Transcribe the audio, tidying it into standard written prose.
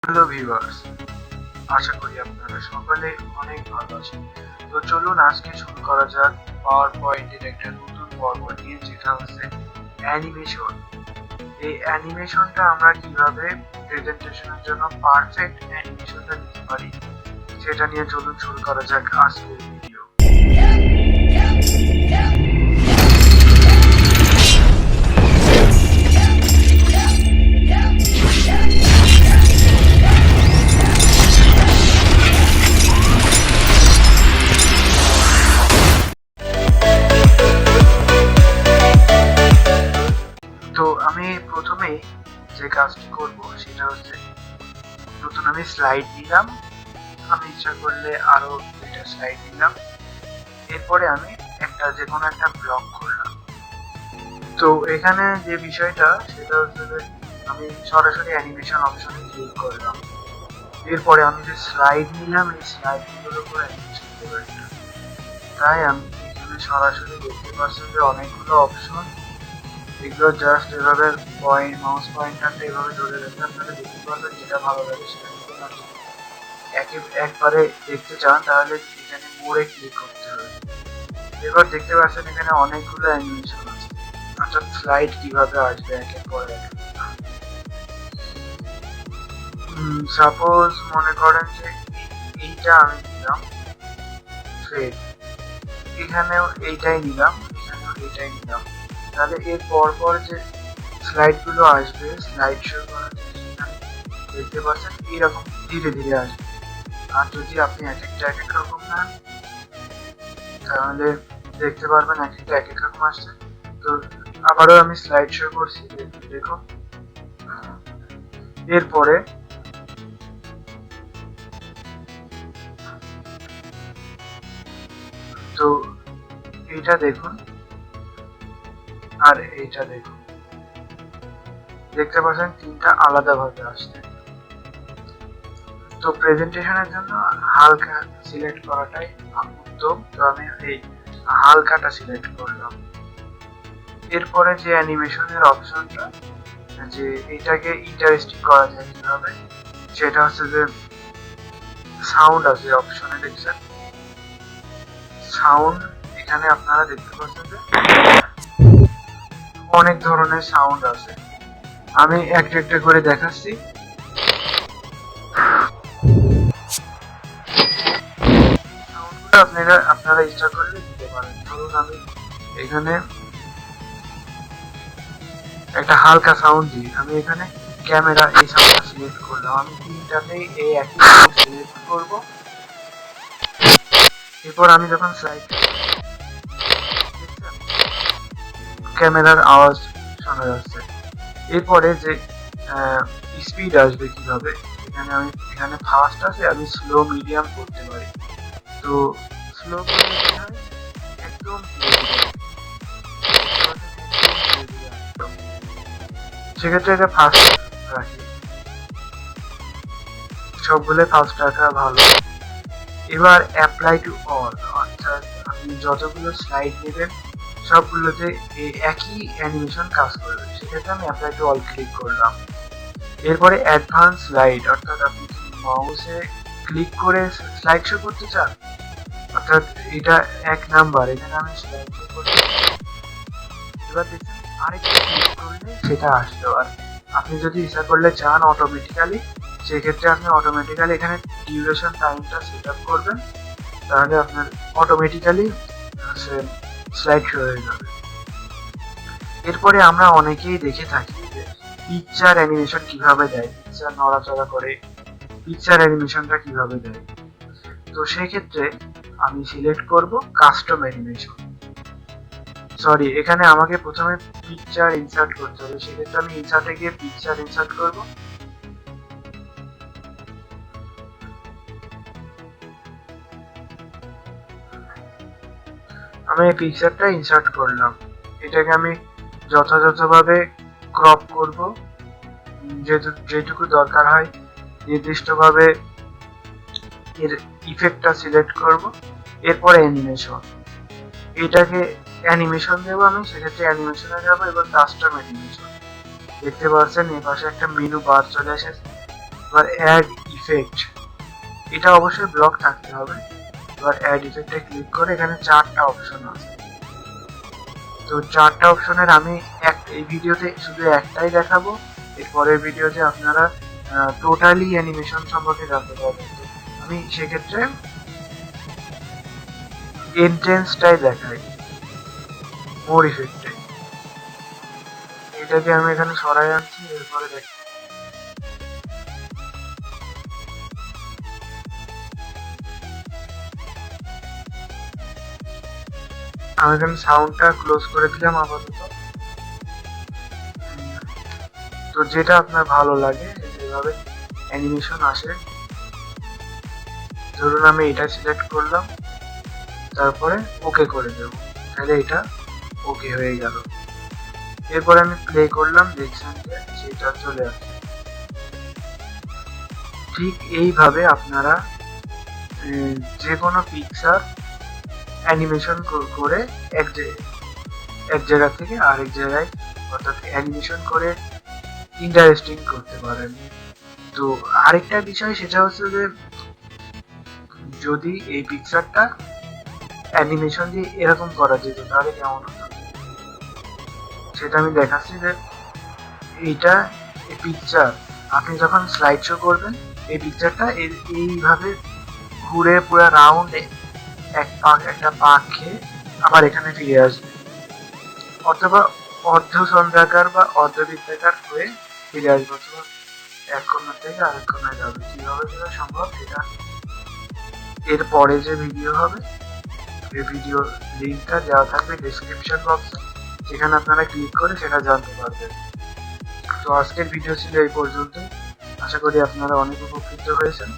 Hello viewers, আশা করি আপনারা সকলে অনেক ভালো আছেন। তো চলুন আজকে শুরু করা যাক পাওয়ার পয়েন্টের একটা নতুন পর্ব নিয়ে, যেটা হচ্ছে অ্যানিমেশন। এই অ্যানিমেশনটা আমরা কিভাবে প্রেজেন্টেশনের জন্য পারফেক্ট অ্যানিমেশনটা দিতে পারি সেটা নিয়ে চলুন শুরু করা যাক আজকের ভিডিও। তো আমি প্রথমেই যে কাজটি করব সেটা হচ্ছে নতুন আমি স্লাইড নিলাম। আমি ইচ্ছা করলে আরো দুইটা স্লাইড নিলাম। এরপরে আমি যে কোনো একটা ব্লক করলাম। তো এখানে যে বিষয়টা সেটা হচ্ছে যে আমি সরাসরি অ্যানিমেশন অপশনে ক্লিক করলাম। এরপরে আমি যে স্লাইড নিলাম এই স্লাইডগুলোর উপর অ্যানিমেশন দেবো একটা। তাই আমি এখানে সরাসরি দেখতে পাচ্ছেন যে অনেকগুলো অপশন, এগুলো জাস্ট এভাবে মাউস পয়েন্টারটা এভাবে ধরে রেখে আপনারা দেখতে পারবেন, যেটা ভালো লাগে সেটা নিতে পারবেন। একবারে দেখতে চান তাহলে এখানে মোড়ে ক্লিক করতে হবে। এবার দেখতে পাচ্ছেন এখানে অনেকগুলো অ্যানিমেশন আছে, অর্থাৎ স্লাইড কিভাবে আসবে একের পর এক। সাপোজ মনে করেন যে এইটা আমি নিলাম থ্রেড, এখানেও এইটাই নিলাম, এখানেও এইটাই নিলাম। তাহলে এর পর যে স্লাইড গুলো আসবে, স্লাইড শো করার দেখতে পাচ্ছেন এরকম ধীরে ধীরে আসবে। আর যদি আপনি এক এক রকম নেন তাহলে দেখতে পারবেন এক এক রকম আসছে। তো আবারও আমি স্লাইড শো করছি, দেখুন। এরপরে তো এইটা দেখুন আর এইটা দেখুন, দেখতে পাচ্ছেন তিনটা আলাদা ভাবে আসছে। তো প্রেজেন্টেশনের জন্য হালকা সিলেক্ট করাটাই উত্তম। তো আমি এই হালকাটা সিলেক্ট করলাম। এরপরে যে অ্যানিমেশনের অপশনটা, যে এটাকে ইন্টারেস্টিং করা যায় কিভাবে, সেটা হচ্ছে যে সাউন্ড আছে অপশনে, দেখছেন সাউন্ড। এখানে আপনারা দেখতে পাচ্ছেন যে অনেক ধরনের সাউন্ড আছে। আমি একটা করে দেখাচ্ছি। আপনারা ইচ্ছা করলে দিতে পারেন। ধরুন আমি এখানে একটা হালকা সাউন্ড দিই, আমি এখানে ক্যামেরা এই সাউন্ডটা সিলেক্ট করলাম। আমি তিনটাতেই এই একই সাউন্ড সিলেক্ট করব। এরপর আমি যখন স্লাইড ক্যামেরার আওয়াজ শোনা যাচ্ছে। এরপরে যে স্পিড আসবে কিভাবে, এখানে ফাস্ট আছে, আমি স্লো মিডিয়াম করতে পারি। তো স্লো করলে কি হয়, একদম সেক্ষেত্রে এটা ফাস্ট রাখি, সবগুলো ফাস্ট রাখা ভালো। এবার অ্যাপ্লাই টু অল, অর্থাৎ আপনি যতগুলো স্লাইড নেবেন সবগুলোতে একই অ্যানিমেশন কাজ করবে। সেক্ষেত্রে আমি অ্যাপ্লাই টু অল ক্লিক করলাম। এরপরে অ্যাডভান্স স্লাইড, অর্থাৎ আপনি মাউসে ক্লিক করে স্লাইড শো করতে চান, অর্থাৎ এটা 1 নাম্বার, এখানে আমি স্লাইড শো করতে। এবার দেখুন আরেকটা ক্লিক করলে সেটা আসলো। আর আপনি যদি ইচ্ছা করলে চান অটোমেটিক্যালি, সেক্ষেত্রে আপনি অটোমেটিক্যালি এখানে ডিউরেশন টাইমটা সেট আপ করবেন, তাহলে আপনার অটোমেটিক্যালি স্লাইড শো হয়ে যাবে। এরপরে আমরা অনেকেই দেখে থাকি যে পিকচার অ্যানিমেশন কিভাবে দেয়, পিকচার নড়াচড়া করে পিকচার অ্যানিমেশনটা কিভাবে দেয়। তো সেক্ষেত্রে আমি সিলেক্ট করব কাস্টম অ্যানিমেশন। সরি, এখানে আমাকে প্রথমে পিকচার ইনসার্ট করতে হবে। সেক্ষেত্রে আমি ইনসার্টে গিয়ে পিকচার ইনসার্ট করব। আমি এই পিকচারটা ইনসার্ট করলাম। এটাকে আমি যথাযথভাবে ক্রপ করব, যেটুকু দরকার হয় নির্দিষ্টভাবে এর ইফেক্টটা সিলেক্ট করব। এরপরে অ্যানিমেশন, এটাকে অ্যানিমেশন দেবো আমি। সেক্ষেত্রে অ্যানিমেশনে যাবো। এবার কাস্টম অ্যানিমেশন, দেখতে পাচ্ছেন এই পাশে একটা মেনু বার চলে এসেছে। এবার অ্যাড ইফেক্ট, এটা অবশ্যই ব্লক থাকতে হবে। এবার অ্যাড ইফেক্টে ক্লিক করে এখানে 4টা অপশন আছে। তো 4টা অপশনের আমি এই ভিডিওতে শুধু একটাই দেখাবো, এরপরের ভিডিওতে আপনারা টোটালি অ্যানিমেশন সম্পর্কে জানতে পারবেন। তো আমি সেক্ষেত্রে এন্ট্রেন্সটাই দেখাই, মোর ইফেক্টে। এটাকে আমি এখানে সরাই আনছি, এরপরে দেখ আমি এখানে সাউন্ডটা ক্লোজ করে দিলাম আপাতত। তো যেটা আপনার ভালো লাগে যেভাবে অ্যানিমেশন আসে, ধরুন আমি এটা সিলেক্ট করলাম, তারপরে ওকে করে দেব, তাহলে এটা ওকে হয়ে গেল। এরপরে আমি প্লে করলাম, দেখছেন যে সেটা চলে আসে। ঠিক এইভাবে আপনারা যে কোনো পিকচার অ্যানিমেশন করে এক জায়গা থেকে আরেক জায়গায়, অর্থাৎ অ্যানিমেশন করে ইন্টারেস্টিং করতে পারেন। তো আরেকটা বিষয় সেটা হচ্ছে যে যদি এই পিকচারটা অ্যানিমেশন দিয়ে এরকম করা যেত তাহলে কেমন হতো, সেটা আমি দেখাচ্ছি। যে এইটা এই পিকচার আপনি যখন স্লাইড শো করবেন, এই পিকচারটা এইভাবে ঘুরে পুরো রাউন্ড একটা পাক খেয়ে আবার এখানে ফিরে আসবে, অথবা অর্ধচন্দ্রাকার বা অর্ধবৃত্তাকার হয়ে ফিরে আসবে, অথবা এক কোণা থেকে আরেক কোণায় যাবে। কিভাবে সেটা সম্ভব সেটা এর পরে যে ভিডিও হবে, এই ভিডিও লিঙ্কটা দেওয়া থাকবে ডেসক্রিপশন বক্সে, সেখানে আপনারা ক্লিক করে সেটা জানতে পারবেন। তো আজকের ভিডিও ছিল এই পর্যন্ত, আশা করি আপনারা অনেক উপকৃত হয়েছেন।